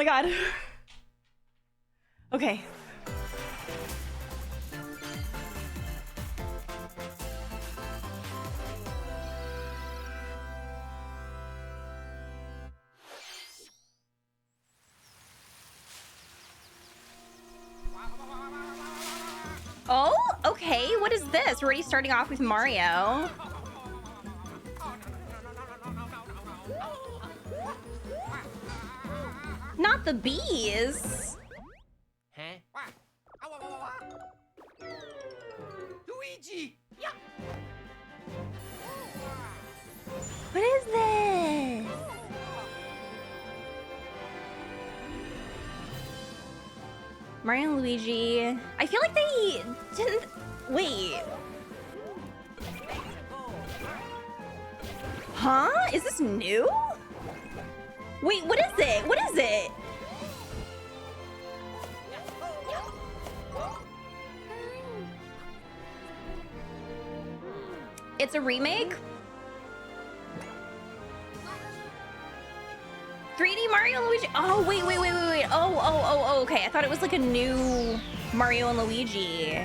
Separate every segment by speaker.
Speaker 1: my god. Okay. Oh, okay. What is this? We're already starting off with Mario. Not the bees.
Speaker 2: Huh? Luigi! Yeah.
Speaker 1: What is this? Mario and Luigi. I feel like they didn't... Wait. Huh? Is this new? Wait, what is it? What is it? It's a remake? 3D Mario and Luigi. Oh, wait. Oh, okay. I thought it was like a new Mario and Luigi.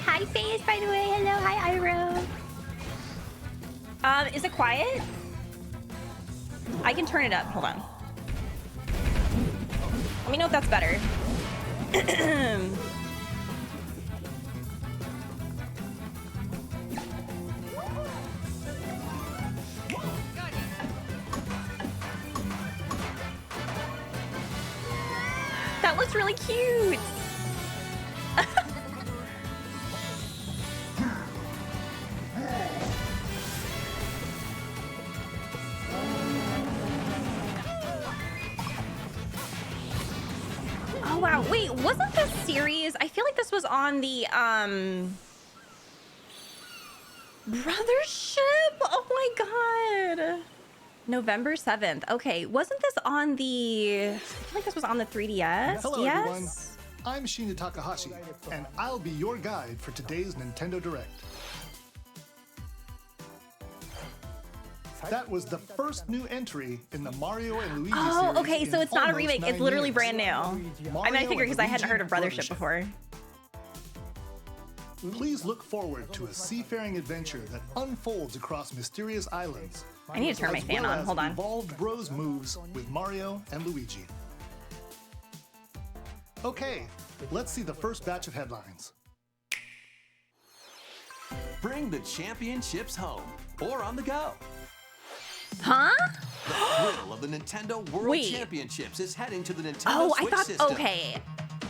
Speaker 1: Hi, Face, by the way. Hello, hi, Iroh. Is it quiet? I can turn it up. Hold on. Let me know if that's better. That looks really cute. Oh wow, wait, wasn't this series? I feel like this was on the Brothership? Oh my god. November 7th. Okay, wasn't this on the... I feel like this was on the 3DS?
Speaker 3: Hello,
Speaker 1: yes?
Speaker 3: everyone. I'm Shinya Takahashi, and I'll be your guide for today's Nintendo Direct. That was the first new entry in the Mario and Luigi series.
Speaker 1: Oh, okay, so
Speaker 3: in
Speaker 1: it's not a
Speaker 3: almost
Speaker 1: remake.
Speaker 3: 9
Speaker 1: It's literally
Speaker 3: years.
Speaker 1: brand new. I mean, I figured because I hadn't heard of Brothership before.
Speaker 3: Please look forward to a seafaring adventure that unfolds across mysterious islands.
Speaker 1: I need to turn my fan
Speaker 3: well
Speaker 1: on.
Speaker 3: as
Speaker 1: Hold on.
Speaker 3: Evolved Bros moves with Mario and Luigi. Okay, let's see the first batch of headlines.
Speaker 4: Bring the championships home or on the go.
Speaker 1: Huh?
Speaker 4: The thrill of the Nintendo World
Speaker 1: Wait.
Speaker 4: Championships is heading to the Nintendo
Speaker 1: Oh, I
Speaker 4: Switch
Speaker 1: thought...
Speaker 4: system.
Speaker 1: Okay.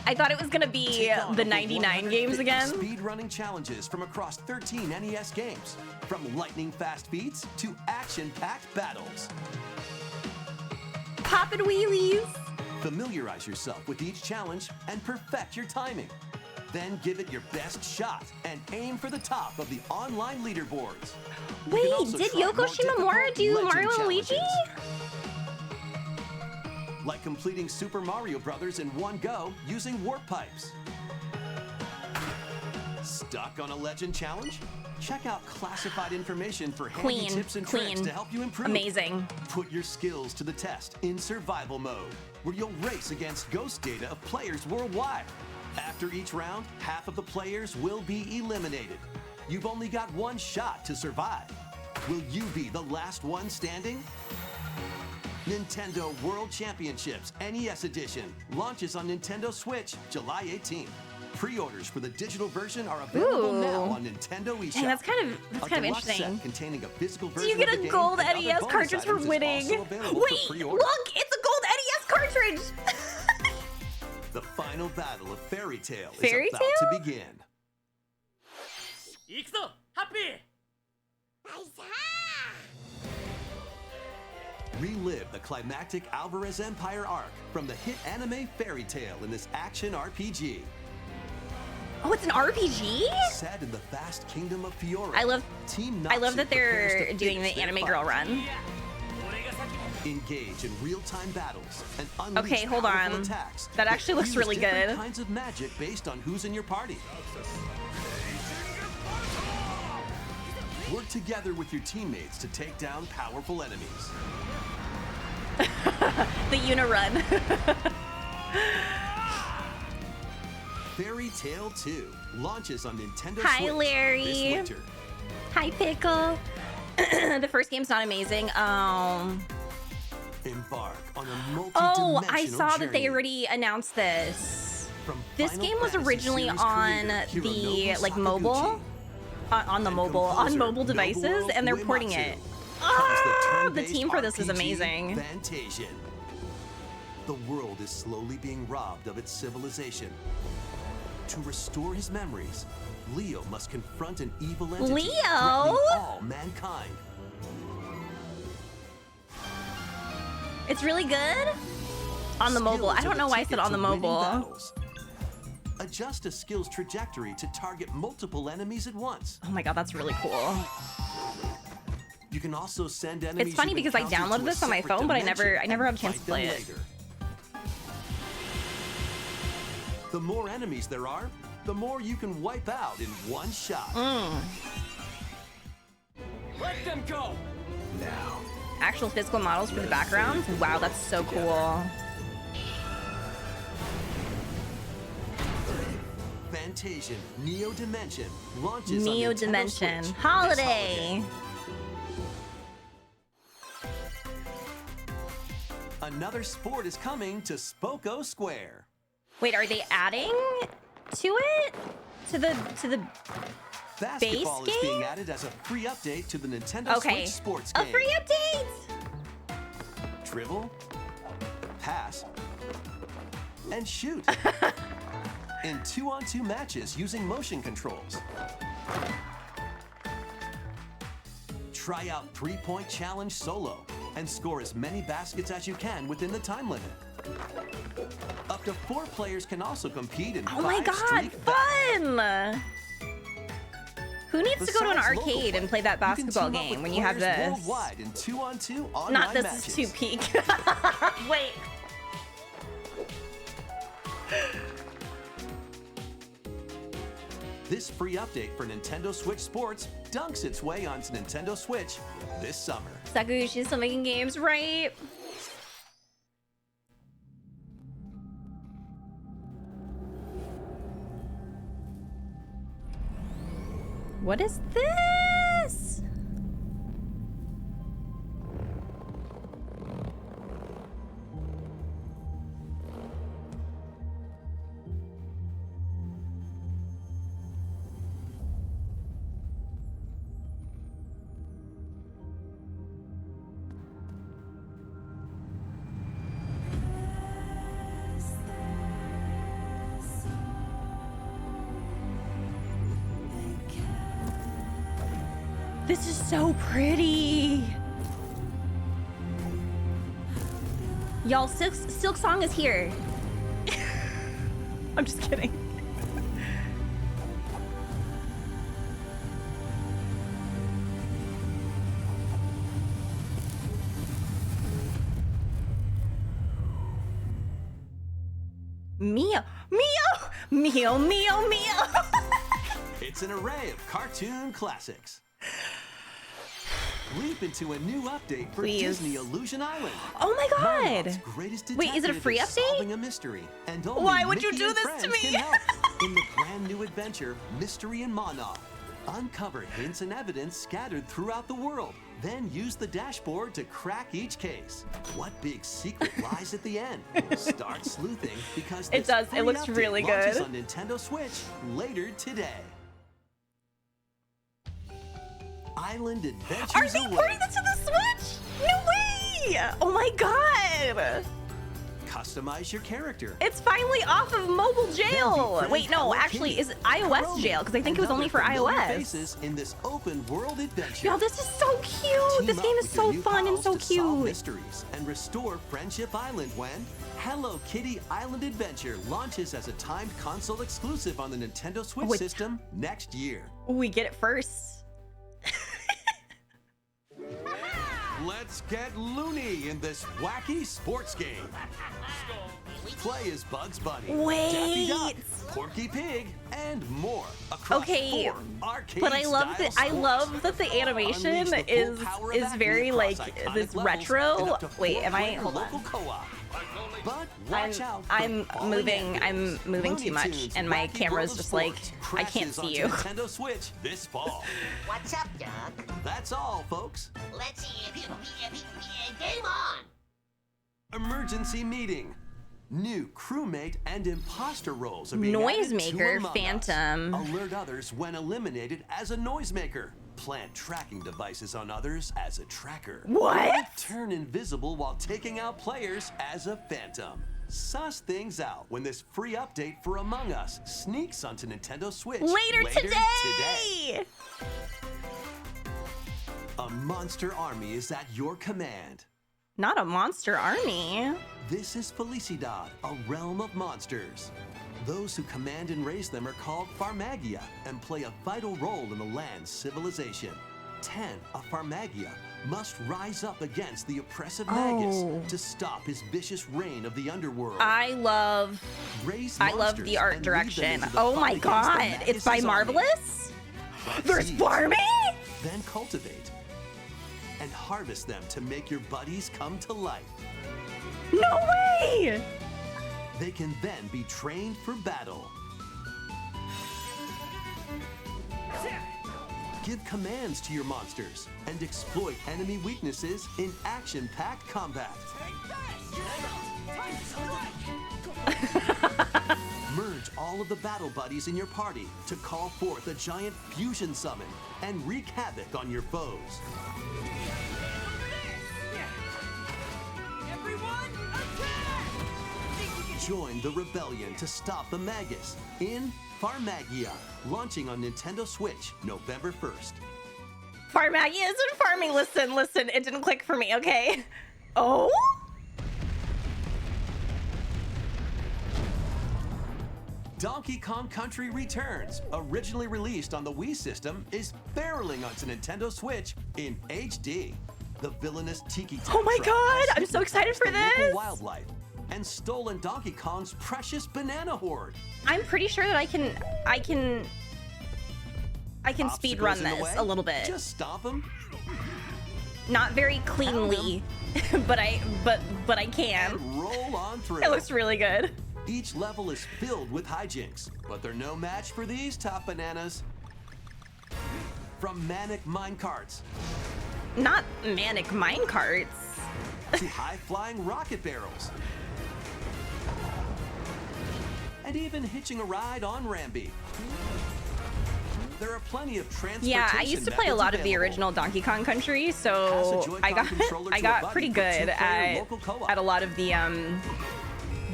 Speaker 1: I thought it was going to be
Speaker 4: Take on
Speaker 1: the
Speaker 4: over
Speaker 1: 99 games
Speaker 4: 150
Speaker 1: again.
Speaker 4: Speed-running challenges from across 13 NES games. From lightning-fast beats to action-packed battles.
Speaker 1: Poppin' wheelies.
Speaker 4: Familiarize yourself with each challenge and perfect your timing. Then give it your best shot and aim for the top of the online leaderboards. You can
Speaker 1: Wait,
Speaker 4: also
Speaker 1: did
Speaker 4: try
Speaker 1: Yoko
Speaker 4: more
Speaker 1: Shimomura
Speaker 4: difficult
Speaker 1: do
Speaker 4: legend
Speaker 1: Mario and Luigi?
Speaker 4: challenges. Like completing Super Mario Brothers in one go using warp pipes. Stuck on a legend challenge? Check out classified information for handy tips and tricks to help you improve.
Speaker 1: Amazing.
Speaker 4: Put your skills to the test in survival mode, where you'll race against ghost data of players worldwide. After each round, half of the players will be eliminated. You've only got one shot to survive. Will you be the last one standing? Nintendo World Championships NES Edition launches on Nintendo Switch July 18th. Pre-orders for the digital version are available now on Nintendo eShop.
Speaker 1: Dang, that's kind of
Speaker 4: A deluxe
Speaker 1: interesting.
Speaker 4: set containing a physical
Speaker 1: Do
Speaker 4: version
Speaker 1: you get
Speaker 4: of
Speaker 1: a
Speaker 4: the game
Speaker 1: gold
Speaker 4: and other
Speaker 1: NES
Speaker 4: bonus
Speaker 1: cartridge for
Speaker 4: items is
Speaker 1: winning?
Speaker 4: also available
Speaker 1: Wait,
Speaker 4: for pre-order.
Speaker 1: look, it's a gold NES cartridge.
Speaker 4: The final battle of Fairy Tail is
Speaker 1: Fairy
Speaker 4: about
Speaker 1: Tail?
Speaker 4: to begin. Relive the climactic Alvarez Empire arc from the hit anime Fairy Tail in this action RPG.
Speaker 1: Oh, it's an RPG?
Speaker 4: Set in the vast kingdom of Fiora.
Speaker 1: I love
Speaker 4: Team
Speaker 1: that
Speaker 4: Natsu
Speaker 1: they're
Speaker 4: prepares to
Speaker 1: doing
Speaker 4: finish
Speaker 1: the
Speaker 4: their
Speaker 1: Anime
Speaker 4: fight.
Speaker 1: Girl run.
Speaker 4: Engage in real-time battles and unleash
Speaker 1: Okay, hold
Speaker 4: powerful
Speaker 1: on.
Speaker 4: attacks
Speaker 1: That actually looks
Speaker 4: use
Speaker 1: really
Speaker 4: different
Speaker 1: good.
Speaker 4: kinds of magic based on who's in your party. Work together with your teammates to take down powerful enemies.
Speaker 1: The Unirun.
Speaker 4: Fairy Tail 2 launches on Nintendo
Speaker 1: Hi,
Speaker 4: Switch
Speaker 1: Larry.
Speaker 4: this winter.
Speaker 1: Hi, Pickle. The first game's not amazing.
Speaker 4: Embark on a multi-dimensional
Speaker 1: Oh, I saw that they
Speaker 4: journey.
Speaker 1: already announced this.
Speaker 4: From
Speaker 1: This
Speaker 4: Final
Speaker 1: game was
Speaker 4: Fantasy
Speaker 1: originally
Speaker 4: series
Speaker 1: on
Speaker 4: creator
Speaker 1: the
Speaker 4: Hironobu
Speaker 1: like
Speaker 4: Sakaguchi
Speaker 1: mobile, on the
Speaker 4: and
Speaker 1: mobile
Speaker 4: composer
Speaker 1: devices,
Speaker 4: Nobuo
Speaker 1: and they're porting
Speaker 4: Uematsu
Speaker 1: it.
Speaker 4: comes
Speaker 1: Ah, the
Speaker 4: turn-based
Speaker 1: team for this is
Speaker 4: RPG
Speaker 1: amazing.
Speaker 4: Fantasian. The world is slowly being robbed of its civilization. To restore his memories, Leo must confront an evil entity
Speaker 1: Leo?
Speaker 4: threatening all mankind.
Speaker 1: It's really good on the mobile. I
Speaker 4: Skills are
Speaker 1: don't know why I said
Speaker 4: ticket
Speaker 1: on the
Speaker 4: to winning
Speaker 1: mobile.
Speaker 4: battles. Adjust a skill's trajectory to target multiple enemies at once.
Speaker 1: Oh my god, that's really cool.
Speaker 4: You can also send enemies.
Speaker 1: It's funny
Speaker 4: you've
Speaker 1: because I
Speaker 4: encountered
Speaker 1: downloaded
Speaker 4: to a
Speaker 1: this on my
Speaker 4: separate
Speaker 1: phone, but I
Speaker 4: dimension
Speaker 1: never had a
Speaker 4: and
Speaker 1: chance to
Speaker 4: fight
Speaker 1: play
Speaker 4: them
Speaker 1: it.
Speaker 4: later. The more enemies there are, the more you can wipe out in one shot.
Speaker 2: Let them go.
Speaker 4: Now,
Speaker 1: Actual physical models for the background. Wow, that's so cool.
Speaker 4: Fantasian Neo Dimension launches
Speaker 1: Neo
Speaker 4: on Nintendo
Speaker 1: Dimension
Speaker 4: Switch this
Speaker 1: holiday.
Speaker 4: Another sport is coming to Spoko Square.
Speaker 1: Wait, are they adding to it? To the
Speaker 4: Basketball is
Speaker 1: game?
Speaker 4: being added as a free update to the Nintendo
Speaker 1: okay.
Speaker 4: Switch sports
Speaker 1: A
Speaker 4: game.
Speaker 1: free update.
Speaker 4: Dribble, pass, and shoot. In 2-on-2 matches using motion controls. Try out 3-point challenge solo and score as many baskets as you can within the time limit. Up to 4 players can also compete in
Speaker 1: Oh my god,
Speaker 4: five-streak battles.
Speaker 1: fun! Who needs to go to an
Speaker 4: Besides local
Speaker 1: arcade and play that
Speaker 4: you can
Speaker 1: basketball
Speaker 4: team up
Speaker 1: game
Speaker 4: with
Speaker 1: when you have
Speaker 4: players
Speaker 1: this?
Speaker 4: worldwide in 2-on-2 online
Speaker 1: Not this
Speaker 4: matches.
Speaker 1: is too peak. Wait.
Speaker 4: This free update for Nintendo Switch Sports dunks its way onto Nintendo Switch this summer.
Speaker 1: SaGa, she's still making games, right? What is this? This is so pretty. Y'all, Silk Song is here. I'm just kidding. Mio, Mio, Mio, Mio, Mio.
Speaker 4: It's an array of cartoon classics. Leap into a new update for
Speaker 1: Please.
Speaker 4: Disney Illusion Island.
Speaker 1: Oh my god.
Speaker 4: Monarch's greatest
Speaker 1: Wait, is it a
Speaker 4: detective
Speaker 1: free
Speaker 4: is
Speaker 1: update?
Speaker 4: Solving a mystery, and only
Speaker 1: Why would you
Speaker 4: Mickey
Speaker 1: do
Speaker 4: and
Speaker 1: this to
Speaker 4: friends
Speaker 1: me?
Speaker 4: can help. In the brand new adventure, Mystery and Monarch. Uncover hints and evidence scattered throughout the world. Then use the dashboard to crack each case. What big secret lies at the end? Start sleuthing because
Speaker 1: It
Speaker 4: this
Speaker 1: does. It
Speaker 4: free
Speaker 1: looks
Speaker 4: update
Speaker 1: really
Speaker 4: launches
Speaker 1: good.
Speaker 4: on Nintendo Switch later today. Island Adventures
Speaker 1: Are they
Speaker 4: await.
Speaker 1: porting this to the Switch? No way! Oh my god!
Speaker 4: Customize your character.
Speaker 1: It's finally off of mobile jail.
Speaker 4: Then
Speaker 1: Wait, no,
Speaker 4: Hello
Speaker 1: actually,
Speaker 4: Kitty,
Speaker 1: is it iOS
Speaker 4: Chromie,
Speaker 1: jail? Because I think
Speaker 4: and
Speaker 1: it was only
Speaker 4: other
Speaker 1: for
Speaker 4: familiar
Speaker 1: iOS.
Speaker 4: faces in this open world adventure.
Speaker 1: Y'all, this is so cute.
Speaker 4: Team
Speaker 1: This
Speaker 4: up
Speaker 1: game is
Speaker 4: with your
Speaker 1: so
Speaker 4: new
Speaker 1: fun and
Speaker 4: pals
Speaker 1: so
Speaker 4: to solve
Speaker 1: cute.
Speaker 4: mysteries and restore Friendship Island when Hello Kitty Island Adventure launches as a timed console exclusive on the Nintendo Switch
Speaker 1: Wait.
Speaker 4: system next year.
Speaker 1: We get it first.
Speaker 4: Let's get Looney in this wacky sports game. Play as Bugs Bunny, Daffy Duck,
Speaker 1: Wait.
Speaker 4: Porky Pig, and more across
Speaker 1: Okay,
Speaker 4: 4 arcade
Speaker 1: but I love that. I
Speaker 4: sports.
Speaker 1: love that the animation
Speaker 4: Unleash the full
Speaker 1: is
Speaker 4: power of acme
Speaker 1: very
Speaker 4: across
Speaker 1: like
Speaker 4: iconic
Speaker 1: this
Speaker 4: levels
Speaker 1: retro.
Speaker 4: and up to
Speaker 1: Wait,
Speaker 4: 4
Speaker 1: am I?
Speaker 4: player
Speaker 1: Hold
Speaker 4: local
Speaker 1: on.
Speaker 4: co-op. But watch out for
Speaker 1: I'm
Speaker 4: falling
Speaker 1: moving.
Speaker 4: angles.
Speaker 1: I'm moving too
Speaker 4: Looney
Speaker 1: much,
Speaker 4: Tunes
Speaker 1: and my
Speaker 4: Wacky
Speaker 1: camera's
Speaker 4: World of
Speaker 1: just like
Speaker 4: Sports
Speaker 1: I can't
Speaker 4: crashes
Speaker 1: see
Speaker 4: onto
Speaker 1: you.
Speaker 4: Nintendo Switch this fall.
Speaker 2: What's up, Doc?
Speaker 4: That's all, folks.
Speaker 2: Let's see. Game on.
Speaker 4: Emergency meeting. New crewmate and imposter roles are being added to
Speaker 1: Noisemaker,
Speaker 4: Among Us.
Speaker 1: Phantom.
Speaker 4: Alert others when eliminated as a noisemaker. Plant tracking devices on others as a tracker.
Speaker 1: What?
Speaker 4: Turn invisible while taking out players as a phantom. Suss things out when this free update for Among Us sneaks onto Nintendo Switch
Speaker 1: Later today.
Speaker 4: A monster army is at your command.
Speaker 1: Not a monster army.
Speaker 4: This is Felicidad, a realm of monsters. Those who command and raise them are called Farmagia and play a vital role in the land's civilization. 10, a Farmagia, must rise up against the oppressive Magus to stop his vicious reign of the underworld.
Speaker 1: I love
Speaker 4: Raise
Speaker 1: the
Speaker 4: monsters
Speaker 1: art
Speaker 4: and lead them
Speaker 1: direction.
Speaker 4: into the
Speaker 1: Oh
Speaker 4: fight
Speaker 1: my
Speaker 4: against the
Speaker 1: god,
Speaker 4: Magus'
Speaker 1: it's by
Speaker 4: army.
Speaker 1: Marvelous? There's
Speaker 4: Seeds,
Speaker 1: farming?
Speaker 4: then cultivate and harvest them to make your buddies come to life.
Speaker 1: No way!
Speaker 4: They can then be trained for battle. Give commands to your monsters and exploit enemy weaknesses in action-packed combat. Merge all of the battle buddies in your party to call forth a giant fusion summon and wreak havoc on your foes.
Speaker 2: Everyone, attack!
Speaker 4: Join the rebellion to stop the Magus in Farmagia, launching on Nintendo Switch November 1st.
Speaker 1: Farmagia isn't farming. Listen, it didn't click for me, okay? Oh?
Speaker 4: Donkey Kong Country Returns, originally released on the Wii system, is barreling onto Nintendo Switch in HD. The villainous Tiki
Speaker 1: Oh my
Speaker 4: Truck
Speaker 1: god,
Speaker 4: has
Speaker 1: I'm so excited for
Speaker 4: the local
Speaker 1: this!
Speaker 4: wildlife and stolen Donkey Kong's precious banana hoard.
Speaker 1: I'm pretty sure that I can speed run
Speaker 4: Obstacles in the
Speaker 1: this
Speaker 4: way?
Speaker 1: a little bit.
Speaker 4: Just stop them.
Speaker 1: Not very cleanly, but I can.
Speaker 4: And roll on through.
Speaker 1: It looks really good.
Speaker 4: Each level is filled with hijinks, but they're no match for these top bananas. From manic minecarts
Speaker 1: Not manic minecarts.
Speaker 4: to high-flying rocket barrels. And even hitching a ride on Rambi. There are plenty of transportation
Speaker 1: Yeah, I used to play a
Speaker 4: methods
Speaker 1: lot of the
Speaker 4: available.
Speaker 1: original Donkey Kong Country,
Speaker 4: Pass a
Speaker 1: so
Speaker 4: Joy-Con
Speaker 1: I got
Speaker 4: controller
Speaker 1: I
Speaker 4: to a
Speaker 1: got
Speaker 4: buddy
Speaker 1: pretty
Speaker 4: for
Speaker 1: good
Speaker 4: 2-player local co-op.
Speaker 1: at a lot of the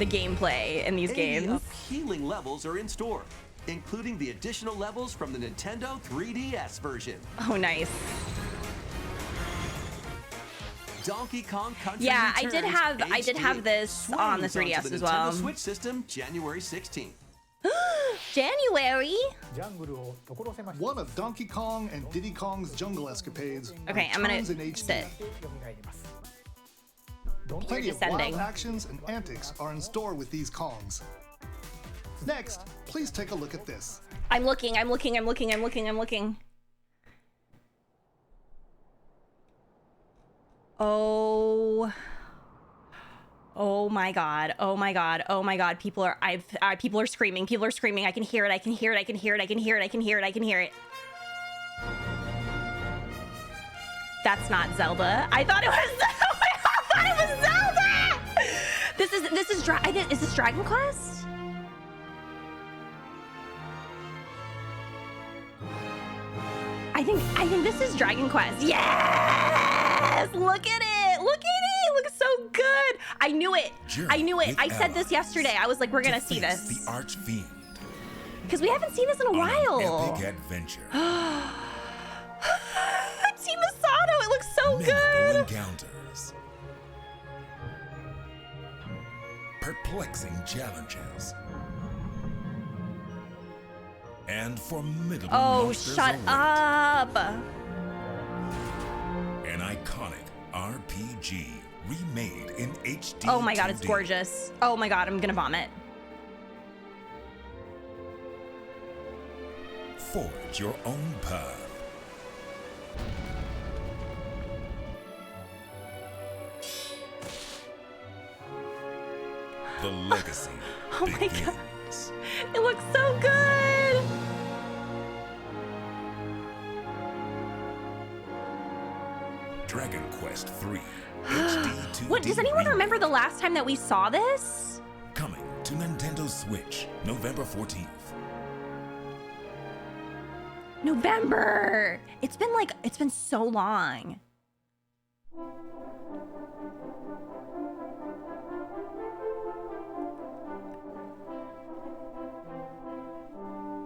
Speaker 1: gameplay in these
Speaker 4: 80
Speaker 1: games.
Speaker 4: appealing levels are in store, including the additional levels from the Nintendo 3DS version.
Speaker 1: Oh, nice.
Speaker 4: Donkey Kong Country
Speaker 1: Yeah, I
Speaker 4: Returns
Speaker 1: did have
Speaker 4: HD
Speaker 1: this on the
Speaker 4: swings
Speaker 1: 3DS
Speaker 4: onto the
Speaker 1: as
Speaker 4: Nintendo
Speaker 1: well.
Speaker 4: Switch system January 16th.
Speaker 1: January.
Speaker 3: One of Donkey Kong and Diddy Kong's jungle escapades
Speaker 1: Okay, I'm gonna
Speaker 3: returns in HD.
Speaker 1: sit.
Speaker 3: Plenty of
Speaker 1: descending.
Speaker 3: wild actions and antics are in store with these Kongs. Next, please take a look at this.
Speaker 1: I'm looking. Oh my god. People are screaming. I can hear it. That's not Zelda. I thought it was Zelda. This is is this Dragon Quest? I think this is Dragon Quest. Yes! Look at it. It looks so good. I knew it. I said this yesterday. I was like, we're gonna see this.
Speaker 5: The Archfiend.
Speaker 1: Because we haven't seen this in a while.
Speaker 5: Epic adventure.
Speaker 1: Team Masato, it looks so
Speaker 5: Memorable
Speaker 1: good.
Speaker 5: encounters. Perplexing challenges. And formidable
Speaker 1: Oh,
Speaker 5: monsters
Speaker 1: shut
Speaker 5: await.
Speaker 1: up.
Speaker 5: An iconic RPG remade in HD.
Speaker 1: Oh my god, it's
Speaker 5: 2D.
Speaker 1: gorgeous. Oh my god, I'm gonna vomit.
Speaker 5: Forge your own path. The legacy
Speaker 1: Oh my
Speaker 5: begins.
Speaker 1: god. It looks so good.
Speaker 5: Dragon Quest III HD 2D.
Speaker 1: What, does anyone
Speaker 5: remake.
Speaker 1: remember the last time that we saw this?
Speaker 5: Coming to Nintendo Switch, November 14th.
Speaker 1: November. It's been so long.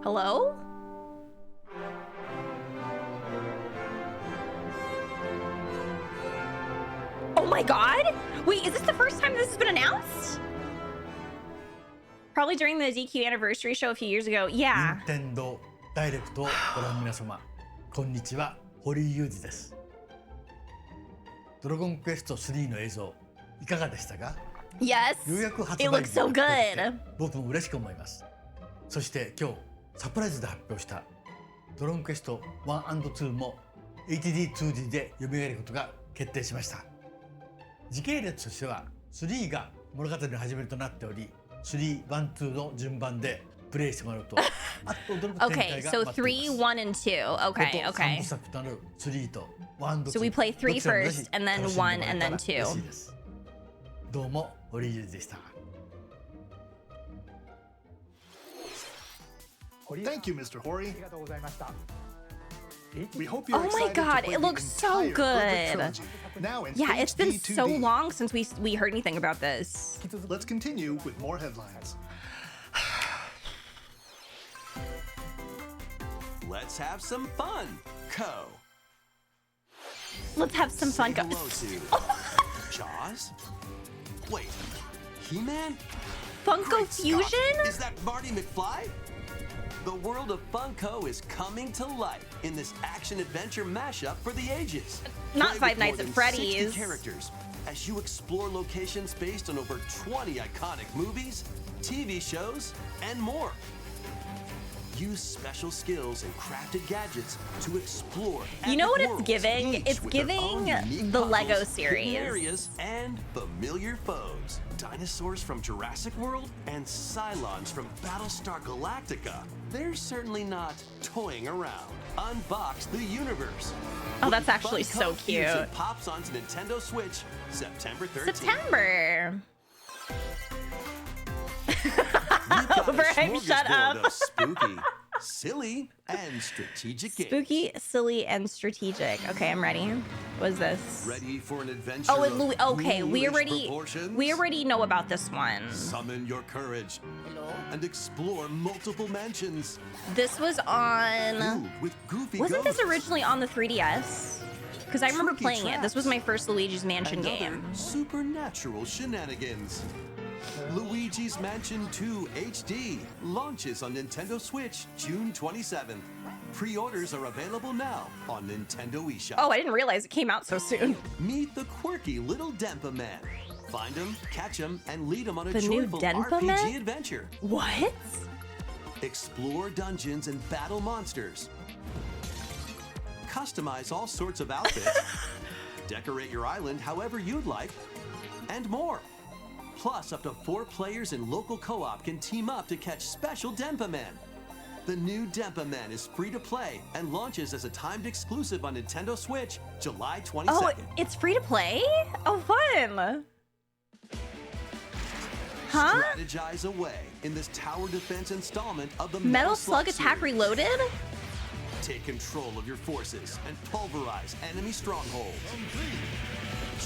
Speaker 1: Hello? Oh my god! Wait, is this the first time this has been announced? Probably during the DQ anniversary show a few years ago. Yeah.
Speaker 6: 任天堂ダイレクトをご覧の皆様、こんにちは、堀井雄二です。ドラゴンクエスト3の映像、いかがでしたか？
Speaker 1: Yes.
Speaker 6: ようやく発
Speaker 1: It
Speaker 6: 売
Speaker 1: looks
Speaker 6: 日
Speaker 1: so
Speaker 6: が近づいて
Speaker 1: good.
Speaker 6: 僕も嬉しく思います。そして今日サプライズで発表したドラゴンクエスト1 & 2も HD2D で蘇ることが決定しました。時系列としては3が物語の始めとなっており、3、1、2の順番でプレイしてもらうと、あっと驚く展
Speaker 1: Okay,
Speaker 6: 開が
Speaker 1: so
Speaker 6: 待ってい
Speaker 1: 3,
Speaker 6: ます。
Speaker 1: 1, and 2. Okay,
Speaker 6: 元三部
Speaker 1: okay.
Speaker 6: 作となる3と1と
Speaker 1: So we play 3
Speaker 6: どちらもぜひ
Speaker 1: first, and then
Speaker 6: 楽しんでもらえ
Speaker 1: 1, and
Speaker 6: た
Speaker 1: then
Speaker 6: ら
Speaker 1: 2.
Speaker 6: 嬉しいです。どうも堀井雄二でした。
Speaker 3: Thank you, Mr. Hori.
Speaker 7: ありがとうございました。
Speaker 3: We hope you're
Speaker 1: Oh my
Speaker 3: excited to
Speaker 1: god,
Speaker 3: play
Speaker 1: it
Speaker 3: the
Speaker 1: looks so
Speaker 3: entire
Speaker 1: good.
Speaker 3: Brothership trilogy, now in
Speaker 1: Yeah, it's been so
Speaker 3: HD2D.
Speaker 1: long since we heard anything about this.
Speaker 3: Let's continue with more headlines.
Speaker 4: Let's have some fun, Co.
Speaker 1: Let's have some fun.
Speaker 4: Say hello to Jaws? Wait, He-Man?
Speaker 1: Funko
Speaker 4: Great Scott,
Speaker 1: Fusion?
Speaker 4: Is that Marty McFly? The world of Funko is coming to life in this action-adventure mashup for the ages.
Speaker 1: Not
Speaker 4: Play
Speaker 1: Five
Speaker 4: with
Speaker 1: Nights
Speaker 4: more
Speaker 1: at
Speaker 4: than 60
Speaker 1: Freddy's.
Speaker 4: characters as you explore locations based on over 20 iconic movies, TV shows, and more. Use special skills and crafted gadgets to explore.
Speaker 1: You know what
Speaker 4: epic
Speaker 1: it's
Speaker 4: worlds,
Speaker 1: giving?
Speaker 4: each
Speaker 1: It's
Speaker 4: with their
Speaker 1: giving
Speaker 4: own unique
Speaker 1: the Lego
Speaker 4: puzzles,
Speaker 1: series.
Speaker 4: hidden areas, and familiar foes. Dinosaurs from Jurassic World and Cylons from Battlestar Galactica. They're certainly not toying around. Unbox the universe.
Speaker 1: Oh, that's
Speaker 4: When
Speaker 1: actually
Speaker 4: Funko
Speaker 1: so
Speaker 4: Fusion
Speaker 1: cute.
Speaker 4: pops onto Nintendo Switch September 13th.
Speaker 1: September.
Speaker 4: We've got a
Speaker 1: Overhyped, shut
Speaker 4: smorgasbord
Speaker 1: up.
Speaker 4: of spooky, silly, and strategic games.
Speaker 1: Spooky, silly, and strategic. Okay, I'm ready. What is this?
Speaker 4: Ready for an adventure
Speaker 1: Oh, and
Speaker 4: of
Speaker 1: Louis. Okay, we
Speaker 4: ghoulish proportions?
Speaker 1: already know about this one.
Speaker 4: Summon your courage
Speaker 2: Hello?
Speaker 4: and explore multiple mansions.
Speaker 1: This was on.
Speaker 4: Filled with goofy
Speaker 1: Wasn't this
Speaker 4: ghosts.
Speaker 1: originally on the 3DS? Because I remember
Speaker 4: Tricky
Speaker 1: playing it. This was
Speaker 4: traps.
Speaker 1: my first Luigi's Mansion
Speaker 4: and
Speaker 1: game.
Speaker 4: other supernatural shenanigans. Luigi's Mansion 2 HD launches on Nintendo Switch June 27th. Pre-orders are available now on Nintendo eShop.
Speaker 1: Oh, I didn't realize it came out so soon.
Speaker 4: Meet the quirky little Denpa Man. Find him, catch him, and lead him on a
Speaker 1: The new
Speaker 4: joyful
Speaker 1: Denpa
Speaker 4: RPG
Speaker 1: Man?
Speaker 4: adventure.
Speaker 1: What?
Speaker 4: Explore dungeons and battle monsters. Customize all sorts of outfits. Decorate your island however you'd like. And more. Plus, up to 4 players in local co-op can team up to catch special Denpa Man. The new Denpa Man is free to play and launches as a timed exclusive on Nintendo Switch July 22nd.
Speaker 1: Oh, it's free to play? Oh, fun. Huh?
Speaker 4: Strategize away in this tower defense installment of the
Speaker 1: Metal Slug Attack
Speaker 4: series.
Speaker 1: Reloaded?
Speaker 4: Take control of your forces and pulverize enemy strongholds.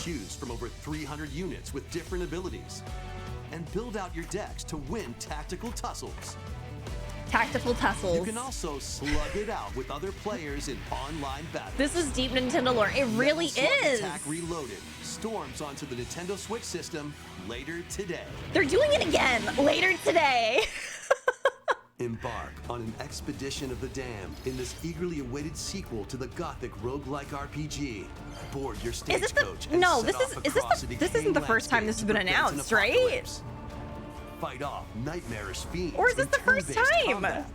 Speaker 4: Choose from over 300 units with different abilities. And build out your decks to win tactical tussles.
Speaker 1: Tactical
Speaker 4: You
Speaker 1: tussles.
Speaker 4: can also slug it out with other players in online battle.
Speaker 1: This is deep Nintendo lore. It really
Speaker 4: Metal Slug
Speaker 1: is.
Speaker 4: Attack Reloaded storms onto the Nintendo Switch system later today.
Speaker 1: They're doing it again later today.
Speaker 4: Embark on an expedition of the damned in this eagerly awaited sequel to the gothic roguelike RPG. Board your stagecoach and
Speaker 1: No,
Speaker 4: set off across a
Speaker 1: this isn't the
Speaker 4: decaying
Speaker 1: first time this has been
Speaker 4: landscape to
Speaker 1: announced,
Speaker 4: prevent an
Speaker 1: right?
Speaker 4: apocalypse. Fight off nightmarish fiends.
Speaker 1: Or is this
Speaker 4: in
Speaker 1: the first
Speaker 4: turn-based
Speaker 1: time?
Speaker 4: combat.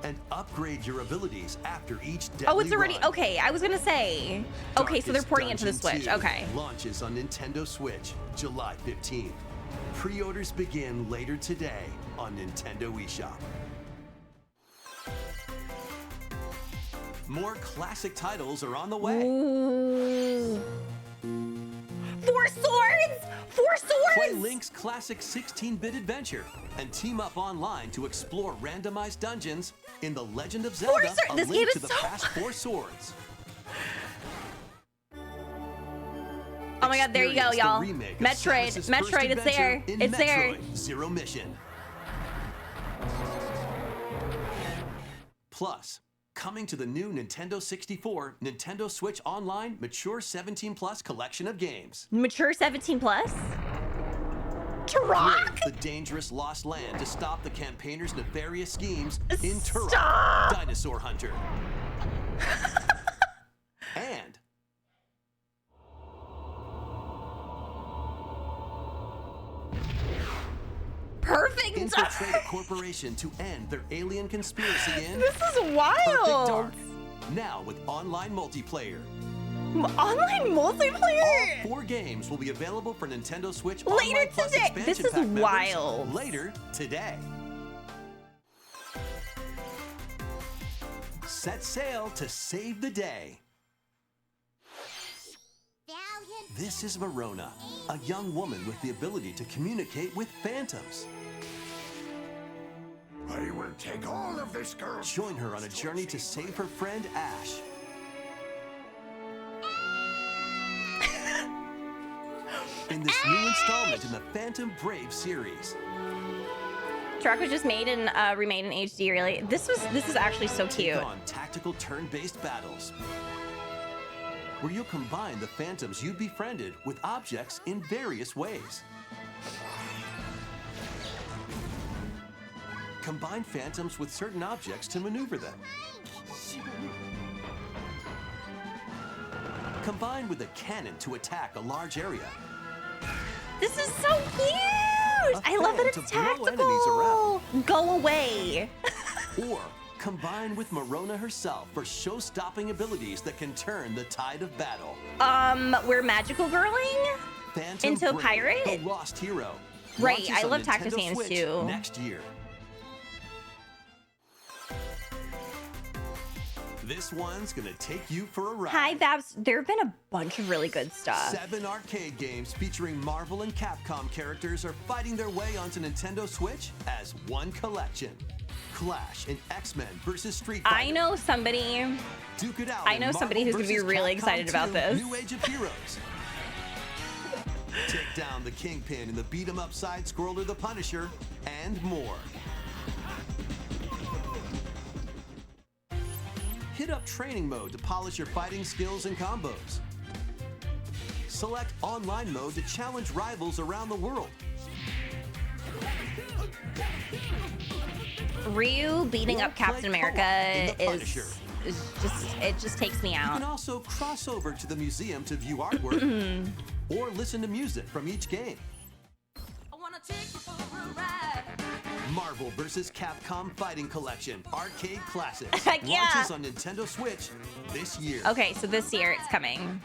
Speaker 4: And upgrade your abilities after each deadly
Speaker 1: Oh, it's already
Speaker 4: run.
Speaker 1: okay. I was gonna say. Okay, so they're
Speaker 4: Darkest
Speaker 1: porting it to the
Speaker 4: Dungeon
Speaker 1: Switch.
Speaker 4: 2
Speaker 1: Okay.
Speaker 4: Launches on Nintendo Switch July 15th. Pre-orders begin later today on Nintendo eShop. More classic titles are on the way.
Speaker 1: Ooh. Four swords! Four swords!
Speaker 4: Play Link's classic 16-bit adventure and team up online to explore randomized dungeons in The Legend of Zelda:
Speaker 1: Swords!
Speaker 4: A
Speaker 1: This
Speaker 4: Link
Speaker 1: game
Speaker 4: to
Speaker 1: is
Speaker 4: the
Speaker 1: so
Speaker 4: Past Four Swords.
Speaker 1: Oh my god, there you go,
Speaker 4: Experience the
Speaker 1: y'all.
Speaker 4: remake of
Speaker 1: Metroid,
Speaker 4: Samus's
Speaker 1: Metroid,
Speaker 4: first
Speaker 1: it's there.
Speaker 4: adventure in
Speaker 1: It's there.
Speaker 4: Metroid Zero Mission. Plus, coming to the new Nintendo 64, Nintendo Switch Online Mature 17 Plus collection of games.
Speaker 1: Mature 17 plus? Turok?
Speaker 4: Brave the dangerous lost land to stop the campaigners' nefarious schemes in Turok,
Speaker 1: Stop!
Speaker 4: Dinosaur Hunter. And
Speaker 1: Perfect.
Speaker 4: infiltrate a corporation to end their alien conspiracy in
Speaker 1: This is
Speaker 4: Perfect
Speaker 1: wild.
Speaker 4: Dark. Now with online multiplayer.
Speaker 1: Online
Speaker 4: All
Speaker 1: multiplayer.
Speaker 4: 4 games will be available for Nintendo Switch
Speaker 1: Later
Speaker 4: Online Plus
Speaker 1: today.
Speaker 4: expansion
Speaker 1: This is
Speaker 4: pack members
Speaker 1: wild.
Speaker 4: later today. Set sail to save the day.
Speaker 2: Valiant.
Speaker 4: This is Verona, a young woman with the ability to communicate with phantoms.
Speaker 5: I will take all of this girl.
Speaker 4: Join her on a journey to save her friend Ash. In this new installment in the Phantom Brave series.
Speaker 1: Turok was just made and remade in HD. Really, this is actually so cute.
Speaker 4: Take on tactical turn-based battles, where you'll combine the phantoms you befriended with objects in various ways. Combine phantoms with certain objects to maneuver them. Combine with a cannon to attack a large area.
Speaker 1: This is so cute. I love that
Speaker 4: fan
Speaker 1: it's
Speaker 4: to blow enemies
Speaker 1: tactical. Go away.
Speaker 4: Or combine with Verona herself for show-stopping abilities that can turn the tide of battle.
Speaker 1: We're magical girling.
Speaker 4: Phantom
Speaker 1: Into a
Speaker 4: Brave,
Speaker 1: pirate?
Speaker 4: The Lost Hero.
Speaker 1: Right,
Speaker 4: Launches
Speaker 1: I
Speaker 4: on
Speaker 1: love
Speaker 4: Nintendo
Speaker 1: tactical games
Speaker 4: Switch
Speaker 1: too.
Speaker 4: Next year. This one's gonna take you for a ride.
Speaker 1: Hi, Babs. There have been a bunch of really good stuff.
Speaker 4: 7 arcade games featuring Marvel and Capcom characters are fighting their way onto Nintendo Switch as one collection. Clash in X-Men vs. Street Fighter.
Speaker 1: I know somebody.
Speaker 4: Duke it out
Speaker 1: I
Speaker 4: in
Speaker 1: know somebody
Speaker 4: Marvel
Speaker 1: who's gonna be
Speaker 4: vs.
Speaker 1: really
Speaker 4: Capcom
Speaker 1: excited about
Speaker 4: 2
Speaker 1: this.
Speaker 4: New Age of Heroes. Take down the Kingpin in the beat-em-up side-scroller The Punisher, and more. Hit up training mode to polish your fighting skills and combos. Select online mode to challenge rivals around the world.
Speaker 1: Ryu beating
Speaker 4: Or
Speaker 1: up Captain
Speaker 4: play co-op in
Speaker 1: America
Speaker 4: The Punisher.
Speaker 1: it just takes me
Speaker 4: You can
Speaker 1: out.
Speaker 4: also cross over to the museum to view artwork or listen to music from each game. Marvel vs. Capcom Fighting Collection Arcade Classics
Speaker 1: Heck yeah.
Speaker 4: launches on Nintendo Switch this year.
Speaker 1: Okay, so this year it's coming.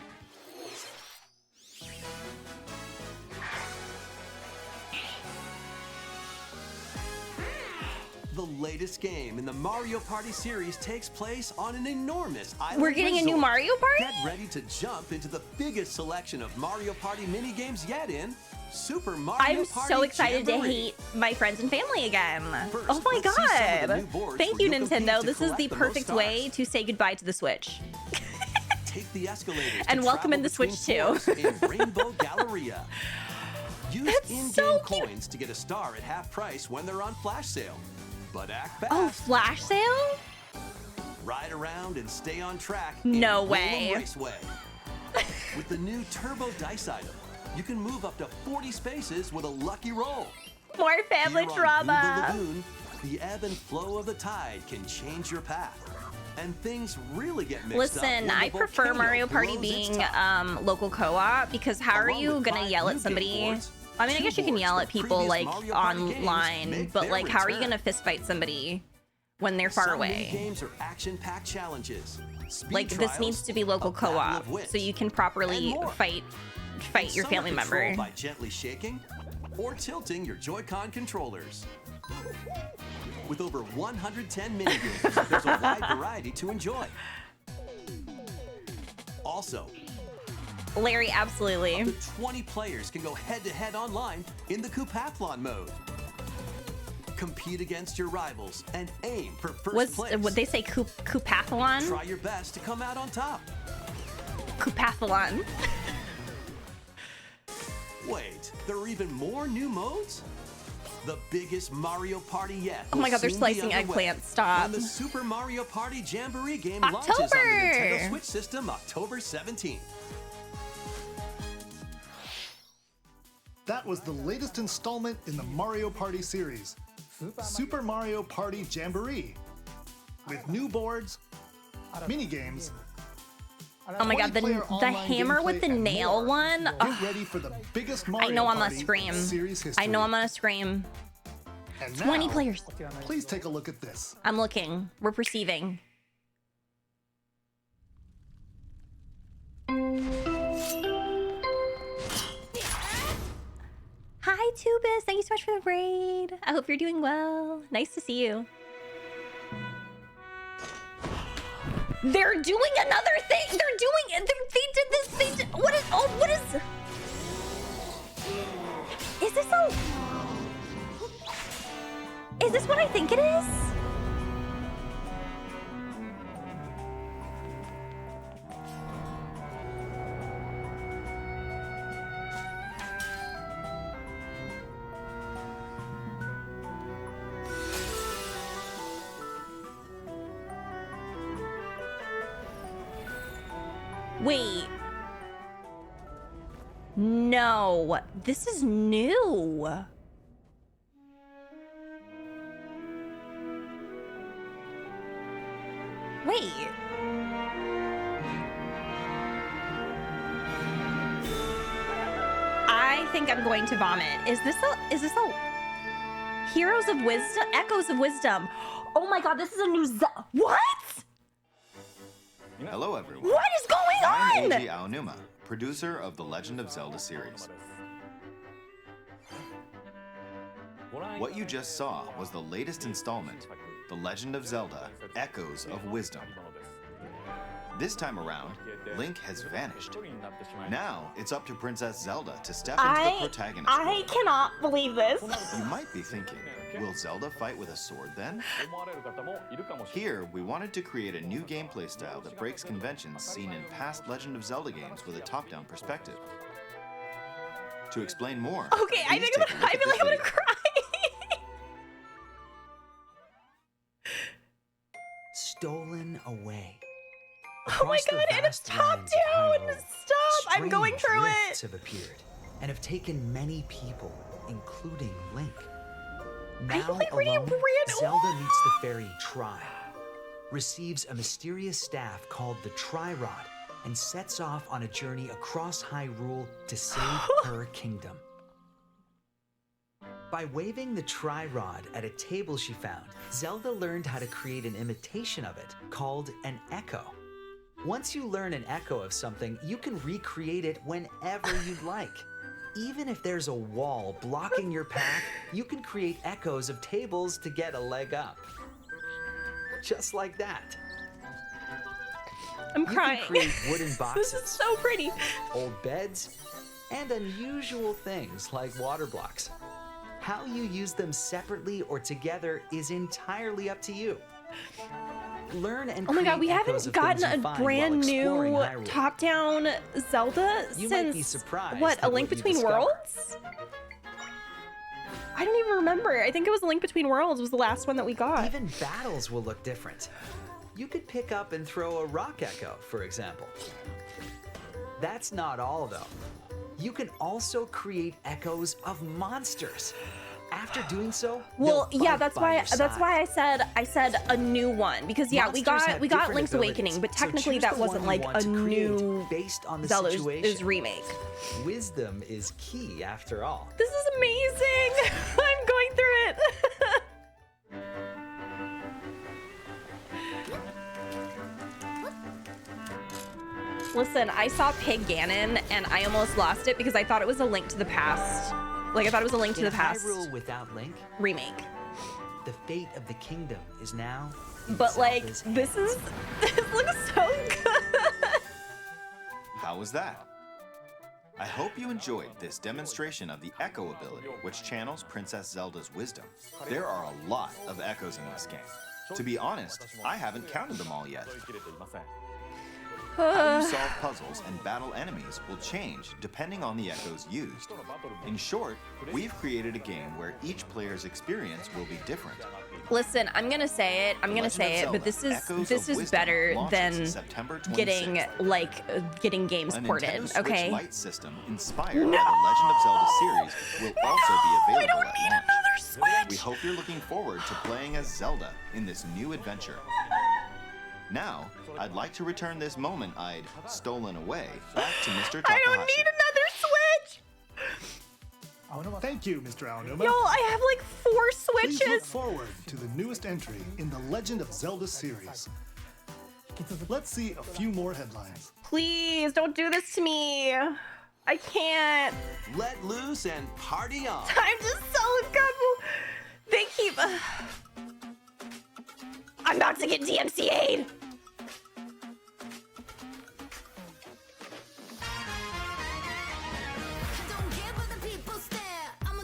Speaker 4: The latest game in the Mario Party series takes place on an enormous island
Speaker 1: We're getting a new
Speaker 4: resort.
Speaker 1: Mario Party?
Speaker 4: Get ready to jump into the biggest selection of Mario Party minigames yet in Super Mario
Speaker 1: I'm
Speaker 4: Party
Speaker 1: so excited to
Speaker 4: Jamboree.
Speaker 1: hate my friends and family again.
Speaker 4: First,
Speaker 1: Oh my
Speaker 4: let's see some of the
Speaker 1: god.
Speaker 4: new boards
Speaker 1: Thank
Speaker 4: where
Speaker 1: you,
Speaker 4: you'll compete
Speaker 1: Nintendo.
Speaker 4: to
Speaker 1: This is
Speaker 4: collect
Speaker 1: the
Speaker 4: the most
Speaker 1: perfect way
Speaker 4: stars.
Speaker 1: to say goodbye to the Switch.
Speaker 4: Take the escalators
Speaker 1: And
Speaker 4: to
Speaker 1: welcome in
Speaker 4: travel
Speaker 1: the Switch
Speaker 4: between
Speaker 1: too.
Speaker 4: floors in Rainbow Galleria. Use
Speaker 1: That's
Speaker 4: in-game
Speaker 1: so cute.
Speaker 4: coins to get a star at half price when they're on flash sale. But act fast.
Speaker 1: Oh, flash sale?
Speaker 4: Ride around and stay on track.
Speaker 1: No
Speaker 4: in
Speaker 1: way.
Speaker 4: Roll'em Raceway. With the new Turbo Dice item, you can move up to 40 spaces with a lucky roll.
Speaker 1: More family
Speaker 4: Here on
Speaker 1: drama.
Speaker 4: Goomba Lagoon, the ebb and flow of the tide can change your path. And things really get mixed up.
Speaker 1: Listen,
Speaker 4: when
Speaker 1: I
Speaker 4: the
Speaker 1: prefer
Speaker 4: volcano
Speaker 1: Mario Party
Speaker 4: blows its
Speaker 1: being
Speaker 4: top.
Speaker 1: local co-op, because how are
Speaker 4: Along
Speaker 1: you
Speaker 4: with
Speaker 1: gonna
Speaker 4: 5
Speaker 1: yell
Speaker 4: new
Speaker 1: at somebody?
Speaker 4: game boards,
Speaker 1: I mean, I
Speaker 4: 2
Speaker 1: guess you can
Speaker 4: boards
Speaker 1: yell
Speaker 4: from
Speaker 1: at people
Speaker 4: previous
Speaker 1: like
Speaker 4: Mario Party games
Speaker 1: online,
Speaker 4: make
Speaker 1: but
Speaker 4: their
Speaker 1: like, how are you
Speaker 4: return.
Speaker 1: gonna fist fight somebody when they're far
Speaker 4: Some
Speaker 1: away?
Speaker 4: games are action-packed challenges. Speed
Speaker 1: Like, this
Speaker 4: trials,
Speaker 1: needs to be local
Speaker 4: a battle
Speaker 1: co-op,
Speaker 4: of wits,
Speaker 1: so you can
Speaker 4: and
Speaker 1: properly
Speaker 4: more.
Speaker 1: fight
Speaker 4: And
Speaker 1: your
Speaker 4: some are
Speaker 1: family member.
Speaker 4: controlled by gently shaking or tilting your Joy-Con controllers. With over 110 minigames, there's a wide variety to enjoy. Also,
Speaker 1: Larry, absolutely.
Speaker 4: up to 20 players can go head-to-head online in the Coupathlon mode. Compete against your rivals and aim for first place.
Speaker 1: Would they say Coupathlon?
Speaker 4: Try your best to come out on top.
Speaker 1: Coupathlon.
Speaker 4: Wait, there are even more new modes? The biggest Mario Party yet.
Speaker 1: Oh my
Speaker 4: will
Speaker 1: God, they're
Speaker 4: soon be
Speaker 1: slicing
Speaker 4: underway
Speaker 1: eggplant. Stop.
Speaker 4: When the Super Mario Party Jamboree game launches on the
Speaker 1: October!
Speaker 4: Nintendo Switch system October 17th.
Speaker 3: That was the latest installment in the Mario Party series, Super Mario Party Jamboree, with new boards, minigames.
Speaker 1: Oh my God, the
Speaker 3: 20-player online
Speaker 1: hammer with
Speaker 3: gameplay
Speaker 1: the
Speaker 3: and
Speaker 1: nail
Speaker 3: more.
Speaker 1: one.
Speaker 3: Get
Speaker 1: Ugh,
Speaker 3: ready for the biggest
Speaker 1: I
Speaker 3: Mario
Speaker 1: know I'm gonna
Speaker 3: Party
Speaker 1: scream.
Speaker 3: in series history.
Speaker 1: I know I'm gonna scream.
Speaker 3: And
Speaker 1: 20
Speaker 3: now,
Speaker 1: players.
Speaker 3: Please take a look at this.
Speaker 1: I'm looking. We're perceiving. Hi, Tubis. Thank you so much for the raid. I hope you're doing well. Nice to see you. They're doing another thing. They're doing it. They did this. They did. What is? Oh, what is? Is this a? Is this what I think it is? Wait. No, this is new. Wait. I think I'm going to vomit. Is this a Heroes of Wisdom? Echoes of Wisdom. Oh my God, this is a new what?
Speaker 7: Hello, everyone.
Speaker 1: What is going
Speaker 7: I'm
Speaker 1: on?
Speaker 7: Eiji Aonuma, producer of the Legend of Zelda series. What you just saw was the latest installment, The Legend of Zelda: Echoes of Wisdom. This time around, Link has vanished. Now, it's up to Princess Zelda to step into the protagonist
Speaker 1: I
Speaker 7: role.
Speaker 1: cannot believe this.
Speaker 7: You might be thinking, will Zelda fight with a sword then? Here, we wanted to create a new gameplay style that breaks conventions seen in past Legend of Zelda games with a top-down perspective. To explain more,
Speaker 1: Okay, I
Speaker 7: please
Speaker 1: think
Speaker 7: take a look
Speaker 1: I
Speaker 7: at
Speaker 1: feel like
Speaker 7: this
Speaker 1: I'm gonna
Speaker 7: video.
Speaker 1: cry.
Speaker 8: Stolen away.
Speaker 1: Oh my
Speaker 8: Across the
Speaker 1: God, and it's
Speaker 8: vast
Speaker 1: top
Speaker 8: lands of
Speaker 1: down.
Speaker 8: Hyrule,
Speaker 1: Stop! I'm going
Speaker 8: strange
Speaker 1: through
Speaker 8: rifts
Speaker 1: it.
Speaker 8: have appeared and have taken many people, including Link.
Speaker 1: Are you
Speaker 8: Now
Speaker 1: like reading a
Speaker 8: alone,
Speaker 1: brand?
Speaker 8: Zelda meets the fairy Tri, receives a mysterious staff called the Tri-Rod, and sets off on a journey across Hyrule to save her kingdom. By waving the Tri-Rod at a table she found, Zelda learned how to create an imitation of it called an echo. Once you learn an echo of something, you can recreate it whenever you'd like. Even if there's a wall blocking your path, you can create echoes of tables to get a leg up. Just like that.
Speaker 1: I'm
Speaker 8: You
Speaker 1: crying.
Speaker 8: can create wooden boxes,
Speaker 1: This is so pretty.
Speaker 8: old beds, and unusual things like water blocks. How you use them separately or together is entirely up to you. Learn and
Speaker 1: Oh my God,
Speaker 8: create
Speaker 1: we
Speaker 8: echoes
Speaker 1: haven't
Speaker 8: of
Speaker 1: gotten
Speaker 8: things you
Speaker 1: a
Speaker 8: find
Speaker 1: brand
Speaker 8: while
Speaker 1: new
Speaker 8: exploring Hyrule.
Speaker 1: top-down Zelda
Speaker 8: You might be
Speaker 1: since
Speaker 8: surprised
Speaker 1: what?
Speaker 8: at
Speaker 1: A Link
Speaker 8: what you
Speaker 1: Between
Speaker 8: discover.
Speaker 1: Worlds? I don't even remember. I think it was A Link Between Worlds was the last one that we got.
Speaker 8: Even battles will look different. You could pick up and throw a rock echo, for example. That's not all, though. You can also create echoes of monsters. After doing so,
Speaker 1: Well,
Speaker 8: they'll
Speaker 1: yeah,
Speaker 8: fight
Speaker 1: that's
Speaker 8: by
Speaker 1: why
Speaker 8: your
Speaker 1: I said a new one because yeah,
Speaker 8: Monsters have
Speaker 1: we got
Speaker 8: different
Speaker 1: Link's
Speaker 8: abilities,
Speaker 1: Awakening, but
Speaker 8: so
Speaker 1: technically
Speaker 8: choose
Speaker 1: that
Speaker 8: the
Speaker 1: wasn't
Speaker 8: one
Speaker 1: like
Speaker 8: you want
Speaker 1: a
Speaker 8: to create
Speaker 1: new
Speaker 8: based on the
Speaker 1: Zelda.
Speaker 8: situation.
Speaker 1: It was remake.
Speaker 8: Wisdom is key after all.
Speaker 1: This is amazing. I'm going through it. Listen, I saw Pig Ganon and I almost lost it because I thought it was a Link to the Past. Like I thought it was a Link to the Past
Speaker 8: Hyrule without Link,
Speaker 1: remake.
Speaker 8: the fate of the kingdom is now in
Speaker 1: But like
Speaker 8: Zelda's
Speaker 1: this looks so good.
Speaker 7: How was that? I hope you enjoyed this demonstration of the Echo ability, which channels Princess Zelda's wisdom. There are a lot of echoes in this game. To be honest, I haven't counted them all yet. How you solve puzzles and battle enemies will change depending on the echoes used. In short, we've created a game where each player's experience will be different.
Speaker 1: Listen, I'm gonna say it, but this is better than getting games ported, okay?
Speaker 7: Light system inspired by the Legend of Zelda series will also be available at launch.
Speaker 1: Switch.
Speaker 7: We hope you're looking forward to playing as Zelda in this new adventure. Now, I'd like to return this moment I'd stolen away back to Mr. Takahashi.
Speaker 1: I don't need another Switch.
Speaker 3: Thank you, Mr. Aonuma.
Speaker 1: Yo, I have like 4
Speaker 3: Please look
Speaker 1: Switches.
Speaker 3: forward to the newest entry in the Legend of Zelda series. Let's see a few more headlines.
Speaker 1: Please don't do this to me. I can't.
Speaker 4: Let loose and party on.
Speaker 1: I'm just so uncomfortable. They keep. I'm about to get DMCA'd.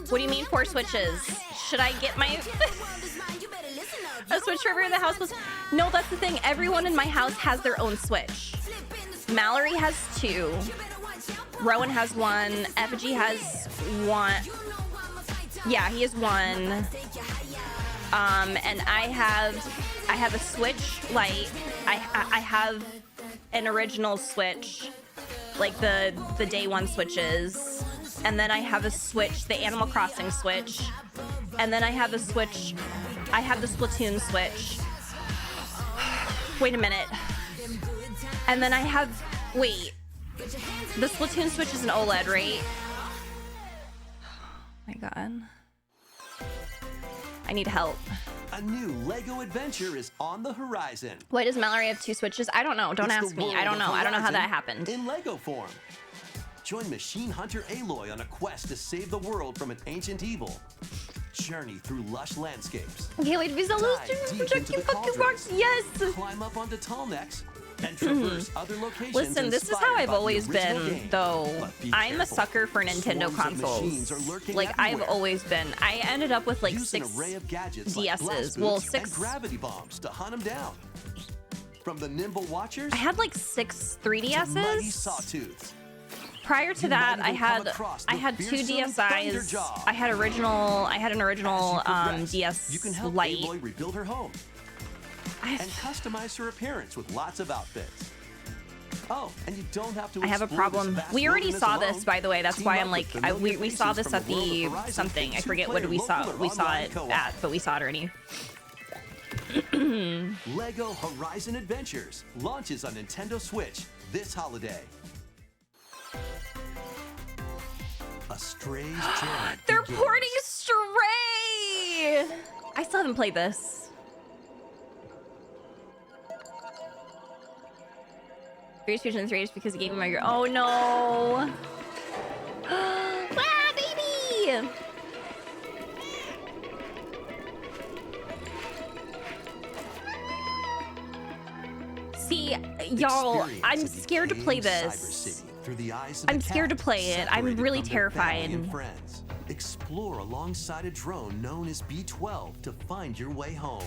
Speaker 1: What do you mean 4 Switches? Should I get my a Switch for everyone in the house? No, that's the thing. Everyone in my house has their own Switch. Mallory has 2. Rowan has 1. Effigy has 1. Yeah, he has 1. And I have a Switch Lite. I have an original Switch, like the day 1 Switches. And then I have a Switch, the Animal Crossing Switch. And then I have a Switch, I have the Splatoon Switch. Wait a minute. And then I have, wait. The Splatoon Switch is an OLED, right? Oh my god. I need help.
Speaker 4: A new Lego adventure is on the horizon.
Speaker 1: Why does Mallory have 2 Switches? I don't know. Don't
Speaker 4: It's
Speaker 1: ask
Speaker 4: the
Speaker 1: me. I don't
Speaker 4: world
Speaker 1: know.
Speaker 4: of
Speaker 1: I don't know how that
Speaker 4: Horizon
Speaker 1: happened.
Speaker 4: In Lego form. Join Machine Hunter Aloy on a quest to save the world from an ancient evil. Journey through lush landscapes.
Speaker 1: Okay, wait, Visa lose
Speaker 4: Dive deep
Speaker 1: to
Speaker 4: into the
Speaker 1: fucking
Speaker 4: cauldrons.
Speaker 1: box. Yes.
Speaker 4: Climb up onto tall necks and traverse other locations.
Speaker 1: Listen, this is how
Speaker 4: inspired
Speaker 1: I've
Speaker 4: by the
Speaker 1: always
Speaker 4: original
Speaker 1: been,
Speaker 4: game.
Speaker 1: though.
Speaker 4: But be
Speaker 1: I'm a
Speaker 4: careful.
Speaker 1: sucker for Nintendo
Speaker 4: Swarms of machines are
Speaker 1: consoles.
Speaker 4: lurking
Speaker 1: Like, I've
Speaker 4: everywhere.
Speaker 1: always been. I ended up with like
Speaker 4: Use
Speaker 1: 6
Speaker 4: an array of gadgets like blast
Speaker 1: DSs. Well,
Speaker 4: boots
Speaker 1: 6.
Speaker 4: and gravity bombs to hunt them down. From the nimble watchers
Speaker 1: I had like 6
Speaker 4: to mighty
Speaker 1: 3DSs.
Speaker 4: sawtooths.
Speaker 1: Prior to
Speaker 4: You
Speaker 1: that,
Speaker 4: might
Speaker 1: I
Speaker 4: even come
Speaker 1: had
Speaker 4: across
Speaker 1: 2
Speaker 4: the fearsome
Speaker 1: DSIs.
Speaker 4: Thunderjaw.
Speaker 1: I had an original
Speaker 4: As you progress,
Speaker 1: DS
Speaker 4: you can help
Speaker 1: Lite.
Speaker 4: Aloy rebuild her home and customize her appearance with lots of outfits. Oh, and you don't have to
Speaker 1: I have a
Speaker 4: explore this
Speaker 1: problem.
Speaker 4: vast
Speaker 1: We already
Speaker 4: wilderness
Speaker 1: saw
Speaker 4: alone.
Speaker 1: this, by the way. That's
Speaker 4: Team
Speaker 1: why
Speaker 4: up
Speaker 1: I'm like,
Speaker 4: with familiar
Speaker 1: we saw
Speaker 4: faces
Speaker 1: this
Speaker 4: from
Speaker 1: at
Speaker 4: the world
Speaker 1: the
Speaker 4: of Horizon
Speaker 1: something. I
Speaker 4: in
Speaker 1: forget what did we
Speaker 4: two-player
Speaker 1: saw.
Speaker 4: local
Speaker 1: We
Speaker 4: or
Speaker 1: saw
Speaker 4: online
Speaker 1: it
Speaker 4: co-op.
Speaker 1: at, but we saw it already.
Speaker 4: Lego Horizon Adventures launches on Nintendo Switch this holiday. A strange journey.
Speaker 1: They're
Speaker 4: begins.
Speaker 1: porting Stray. I still haven't played this. Three Fusion 3 is because he gave me my girl. Oh no! Ah, baby! See, y'all,
Speaker 4: Experience
Speaker 1: I'm
Speaker 4: a
Speaker 1: scared to play
Speaker 4: decaying
Speaker 1: this.
Speaker 4: Cyber City through the eyes of
Speaker 1: I'm
Speaker 4: a
Speaker 1: scared to
Speaker 4: cat
Speaker 1: play it. I'm
Speaker 4: separated
Speaker 1: really
Speaker 4: from their family
Speaker 1: terrified.
Speaker 4: and friends. Explore alongside a drone known as B-12 to find your way home.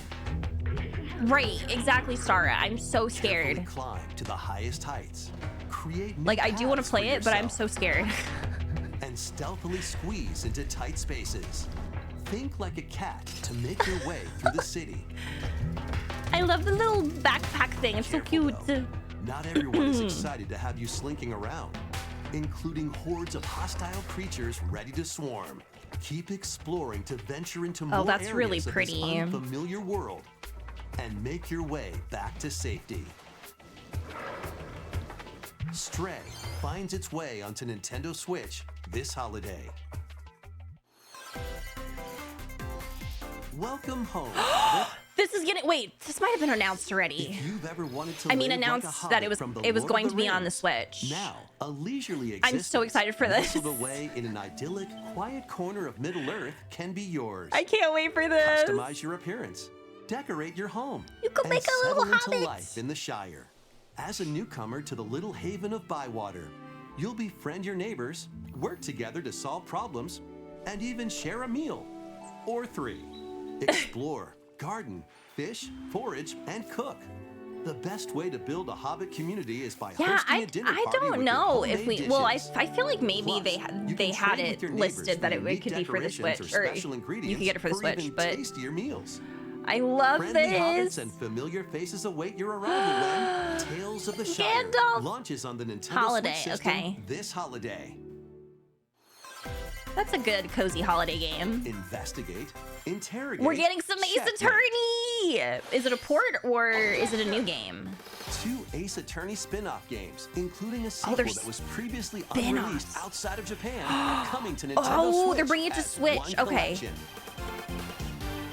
Speaker 1: Right, exactly, Stara. I'm so scared.
Speaker 4: Carefully climb to the highest heights. Create new
Speaker 1: Like, I do want to
Speaker 4: paths
Speaker 1: play
Speaker 4: for
Speaker 1: it, but I'm
Speaker 4: yourself,
Speaker 1: so scared.
Speaker 4: and stealthily squeeze into tight spaces. Think like a cat to make your way through the city.
Speaker 1: I love the little backpack thing. It's so
Speaker 4: Careful,
Speaker 1: cute.
Speaker 4: though. Not everyone is excited to have you slinking around, including hordes of hostile creatures ready to swarm. Keep exploring to venture into more
Speaker 1: that's
Speaker 4: areas
Speaker 1: really
Speaker 4: of this
Speaker 1: pretty.
Speaker 4: unfamiliar world and make your way back to safety. Stray finds its way onto Nintendo Switch this holiday. Welcome home.
Speaker 1: This is getting this might have been announced already.
Speaker 4: If you've ever wanted to
Speaker 1: I mean,
Speaker 4: live like a
Speaker 1: announced that
Speaker 4: hobbit
Speaker 1: it was
Speaker 4: from the
Speaker 1: it was
Speaker 4: Lord
Speaker 1: going
Speaker 4: of
Speaker 1: to
Speaker 4: the
Speaker 1: be on the
Speaker 4: Rings,
Speaker 1: Switch.
Speaker 4: now a leisurely
Speaker 1: I'm
Speaker 4: existence
Speaker 1: so excited for this.
Speaker 4: nestled away in an idyllic, quiet corner of Middle-earth can be yours.
Speaker 1: I can't wait for this.
Speaker 4: Customize your appearance, decorate your home,
Speaker 1: You could
Speaker 4: and
Speaker 1: make a little
Speaker 4: settle into
Speaker 1: hobbit.
Speaker 4: life in the Shire. As a newcomer to the little haven of Bywater, you'll befriend your neighbors, work together to solve problems, and even share a meal or 3. Explore, garden, fish, forage, and cook. The best way to build a hobbit community is by
Speaker 1: Yeah,
Speaker 4: hosting a dinner
Speaker 1: I
Speaker 4: party
Speaker 1: don't
Speaker 4: with
Speaker 1: know
Speaker 4: your
Speaker 1: if we.
Speaker 4: homemade
Speaker 1: Well,
Speaker 4: dishes.
Speaker 1: I feel like maybe
Speaker 4: Plus,
Speaker 1: they
Speaker 4: you
Speaker 1: they
Speaker 4: can
Speaker 1: had
Speaker 4: trade with
Speaker 1: it
Speaker 4: your neighbors
Speaker 1: listed that
Speaker 4: for
Speaker 1: it
Speaker 4: unique
Speaker 1: could be for the
Speaker 4: decorations
Speaker 1: Switch,
Speaker 4: or
Speaker 1: or
Speaker 4: special
Speaker 1: you
Speaker 4: ingredients
Speaker 1: could get it for the
Speaker 4: or
Speaker 1: Switch.
Speaker 4: even
Speaker 1: But
Speaker 4: tastier meals.
Speaker 1: I love
Speaker 4: Friendly hobbits
Speaker 1: this.
Speaker 4: and familiar faces await your arrival when Tales of the Shire
Speaker 1: Gandalf.
Speaker 4: launches on the Nintendo
Speaker 1: Holiday,
Speaker 4: Switch system
Speaker 1: okay.
Speaker 4: this holiday.
Speaker 1: That's a good cozy holiday game.
Speaker 4: Investigate, interrogate.
Speaker 1: We're getting some Ace
Speaker 4: checkmate.
Speaker 1: Attorney. Is it a port or is it a new game?
Speaker 4: 2 Ace Attorney spin-off games, including a sequel
Speaker 1: they're
Speaker 4: that was previously
Speaker 1: spin-offs.
Speaker 4: unreleased outside of Japan, are coming to Nintendo
Speaker 1: Oh,
Speaker 4: Switch
Speaker 1: they're bringing it to
Speaker 4: as
Speaker 1: Switch,
Speaker 4: one
Speaker 1: okay.
Speaker 4: collection.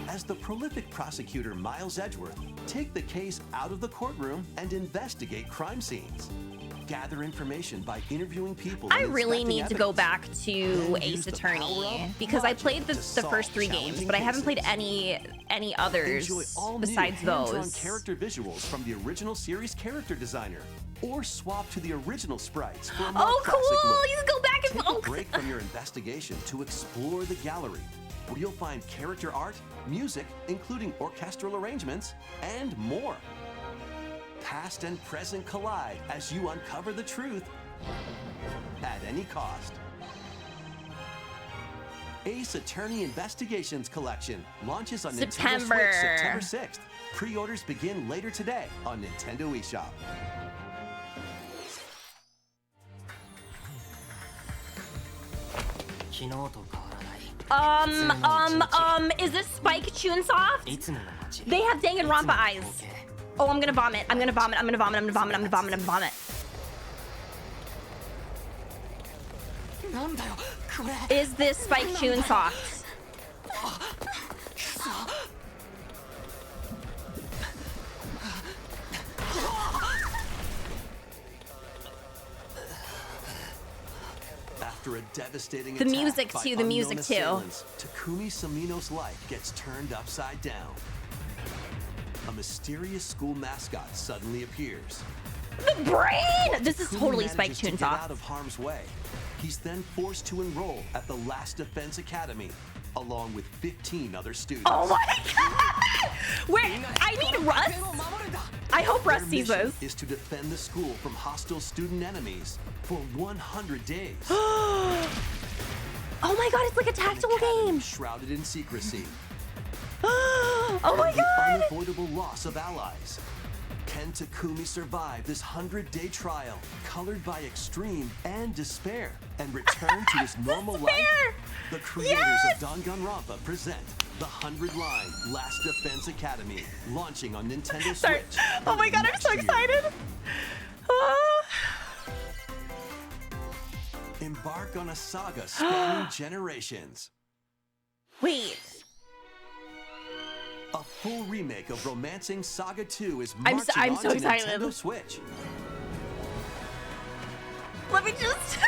Speaker 4: As the prolific prosecutor Miles Edgeworth, take the case out of the courtroom and investigate crime scenes. Gather information by interviewing people.
Speaker 1: I
Speaker 4: and
Speaker 1: really
Speaker 4: inspecting
Speaker 1: need to go
Speaker 4: evidence.
Speaker 1: back
Speaker 4: Then
Speaker 1: to
Speaker 4: use
Speaker 1: Ace
Speaker 4: the
Speaker 1: Attorney
Speaker 4: power of
Speaker 1: because I
Speaker 4: logic
Speaker 1: played the
Speaker 4: to solve
Speaker 1: first 3 games,
Speaker 4: challenging
Speaker 1: but I haven't played
Speaker 4: cases.
Speaker 1: any others
Speaker 4: Enjoy all
Speaker 1: besides
Speaker 4: new hand-drawn
Speaker 1: those.
Speaker 4: character visuals from the original series character designer, or swap to the original sprites for a more
Speaker 1: Oh,
Speaker 4: classic
Speaker 1: cool!
Speaker 4: look.
Speaker 1: You can go back and
Speaker 4: Take a break from your investigation to explore the gallery, where you'll find character art, music, including orchestral arrangements, and more. Past and present collide as you uncover the truth at any cost. Ace Attorney Investigations Collection launches on Nintendo
Speaker 1: September.
Speaker 4: Switch September 6th. Pre-orders begin later today on Nintendo eShop.
Speaker 1: Is this Spike Chunsoft? They have Danganronpa eyes. Oh, I'm gonna vomit. I'm gonna vomit. I'm gonna vomit. I'm gonna vomit. I'm gonna vomit. I'm gonna vomit. Is this Spike Chunsoft?
Speaker 4: After a devastating
Speaker 1: The
Speaker 4: attack
Speaker 1: music
Speaker 4: by
Speaker 1: too, the music
Speaker 4: unknown
Speaker 1: too.
Speaker 4: assailants, Takumi Samino's life gets turned upside down. A mysterious school mascot suddenly appears.
Speaker 1: The brain! This is
Speaker 4: Takumi
Speaker 1: totally Spike
Speaker 4: manages to get out
Speaker 1: Chunsoft.
Speaker 4: of harm's way. He's then forced to enroll at the Last Defense Academy, along with 15 other students.
Speaker 1: Oh my god! Where? I need Russ. I hope Russ
Speaker 4: Their
Speaker 1: sees
Speaker 4: mission
Speaker 1: this.
Speaker 4: is to defend the school from hostile student enemies for 100 days.
Speaker 1: Oh my god, it's like a
Speaker 4: An
Speaker 1: tactical
Speaker 4: academy
Speaker 1: game.
Speaker 4: shrouded in secrecy.
Speaker 1: Oh my
Speaker 4: The
Speaker 1: god!
Speaker 4: unavoidable loss of allies. Can Takumi survive this 100-day trial, colored by extreme and despair, and return to his normal life?
Speaker 1: Despair!
Speaker 4: The creators
Speaker 1: Yes!
Speaker 4: of Danganronpa present the 100-line Last Defense Academy, launching on Nintendo
Speaker 1: Sorry.
Speaker 4: Switch.
Speaker 1: Oh my god, I'm
Speaker 4: next
Speaker 1: so
Speaker 4: year.
Speaker 1: excited. Ah.
Speaker 4: Embark on a saga spanning generations.
Speaker 1: Wait.
Speaker 4: A full remake of Romancing Saga 2 is
Speaker 1: I'm
Speaker 4: marching
Speaker 1: so
Speaker 4: onto
Speaker 1: excited.
Speaker 4: Nintendo Switch.
Speaker 1: Let me just.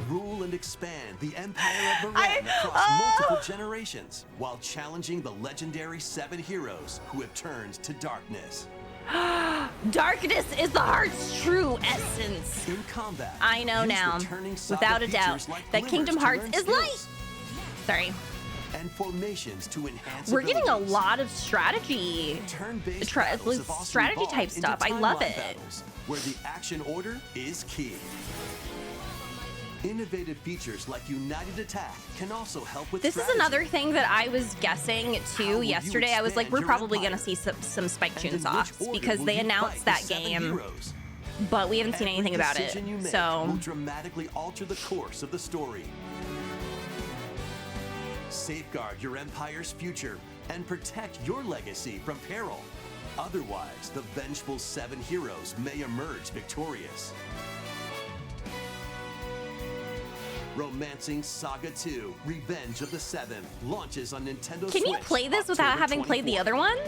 Speaker 4: Rule and expand the empire of
Speaker 1: I-
Speaker 4: Varan across multiple generations, while challenging the legendary 7 heroes who have turned to darkness.
Speaker 1: Darkness is the heart's true essence.
Speaker 4: In combat,
Speaker 1: I know
Speaker 4: use
Speaker 1: now,
Speaker 4: returning Saga
Speaker 1: without a doubt,
Speaker 4: features like
Speaker 1: that
Speaker 4: glimmers
Speaker 1: Kingdom
Speaker 4: to
Speaker 1: Hearts
Speaker 4: learn
Speaker 1: is
Speaker 4: skills,
Speaker 1: light. Sorry.
Speaker 4: and formations to enhance
Speaker 1: We're getting a
Speaker 4: abilities.
Speaker 1: lot of strategy.
Speaker 4: Turn-based
Speaker 1: Tra-
Speaker 4: battles have also
Speaker 1: strategy
Speaker 4: evolved
Speaker 1: type
Speaker 4: into
Speaker 1: stuff. I love
Speaker 4: timeline
Speaker 1: it.
Speaker 4: battles, where the action order is key. Innovative features like United Attack can also help with
Speaker 1: This is
Speaker 4: strategy.
Speaker 1: another thing that I was guessing
Speaker 4: How
Speaker 1: too
Speaker 4: will you
Speaker 1: yesterday. I was like,
Speaker 4: expand
Speaker 1: we're
Speaker 4: your
Speaker 1: probably
Speaker 4: empire?
Speaker 1: gonna see some Spike
Speaker 4: And in which
Speaker 1: Chunsoft
Speaker 4: order
Speaker 1: because
Speaker 4: will
Speaker 1: they
Speaker 4: you
Speaker 1: announced
Speaker 4: fight
Speaker 1: that
Speaker 4: the 7
Speaker 1: game,
Speaker 4: heroes?
Speaker 1: but we haven't seen
Speaker 4: Every
Speaker 1: anything about it.
Speaker 4: decision you make will
Speaker 1: So
Speaker 4: dramatically alter the course of the story. safeguard your empire's future and protect your legacy from peril. Otherwise, the vengeful 7 heroes may emerge victorious. Romancing Saga 2: Revenge of the Seven launches on Nintendo Switch.
Speaker 1: Can you play this without
Speaker 4: October
Speaker 1: having played the
Speaker 4: 24th.
Speaker 1: other ones?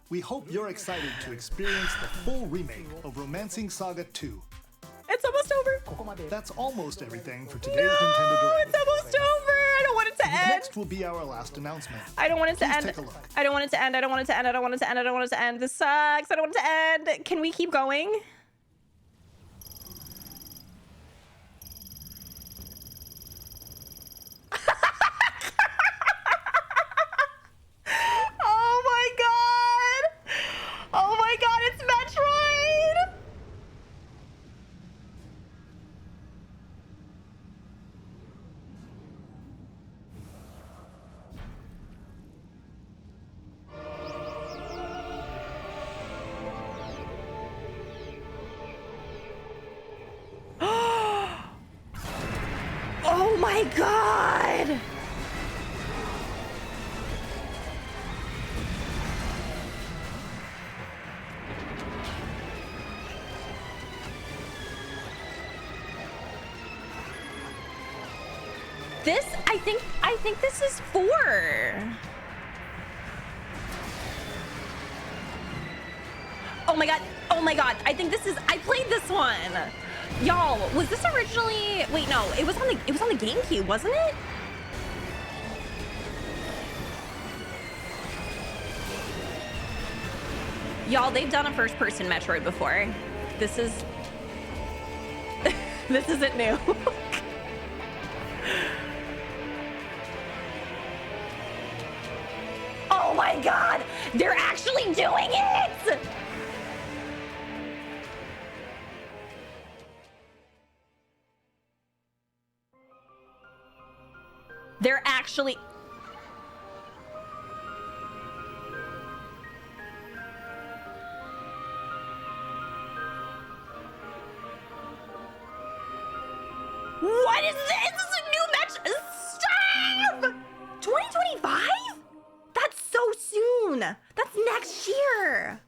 Speaker 3: We hope you're excited to experience the full remake of Romancing Saga 2.
Speaker 1: It's almost over.
Speaker 3: That's almost everything for today's Nintendo Direct.
Speaker 1: It's almost over. I don't want it to end.
Speaker 3: Next will be our last announcement.
Speaker 1: I don't want it to
Speaker 3: Please
Speaker 1: end.
Speaker 3: take a look.
Speaker 1: I don't want it to end. I don't want it to end. I don't want it to end. I don't want it to end. This sucks. I don't want it to end. Can we keep going? Oh my god! Oh my god, it's Metroid! Oh my god! This, I think this is 4. Oh my god, I think this is, I played this one. Y'all, was this originally, wait, no, it was on the GameCube, wasn't it? Y'all, they've done a first-person Metroid before. This is, this isn't new. Oh my god! They're actually doing it! They're actually... What is this? This is a new match. Stop! 2025? That's so soon. That's next year.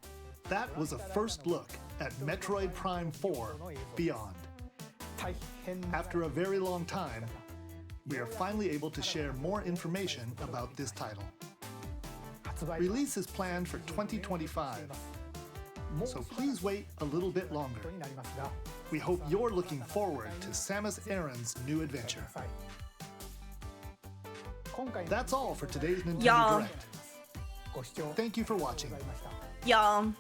Speaker 3: That was a first look at Metroid Prime 4 Beyond. After a very long time, we are finally able to share more information about this title. Release is planned for 2025, so please wait a little bit longer. We hope you're looking forward to Samus Aran's new adventure. That's all for today's Nintendo
Speaker 1: Y'all.
Speaker 3: Direct. Thank you for watching.
Speaker 1: Y'all,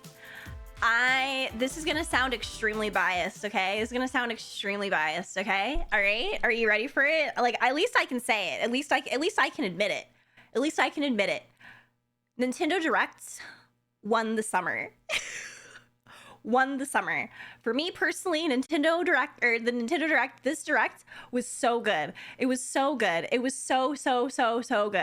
Speaker 1: this is gonna sound extremely biased, okay? It's gonna sound extremely biased, okay? All right, are you ready for it? Like, at least I can say it. At least I can admit it. At least I can admit it. Nintendo Directs won the summer. Won the summer. For me personally, the Nintendo Direct, this Direct was so good. It was so good. It was so good.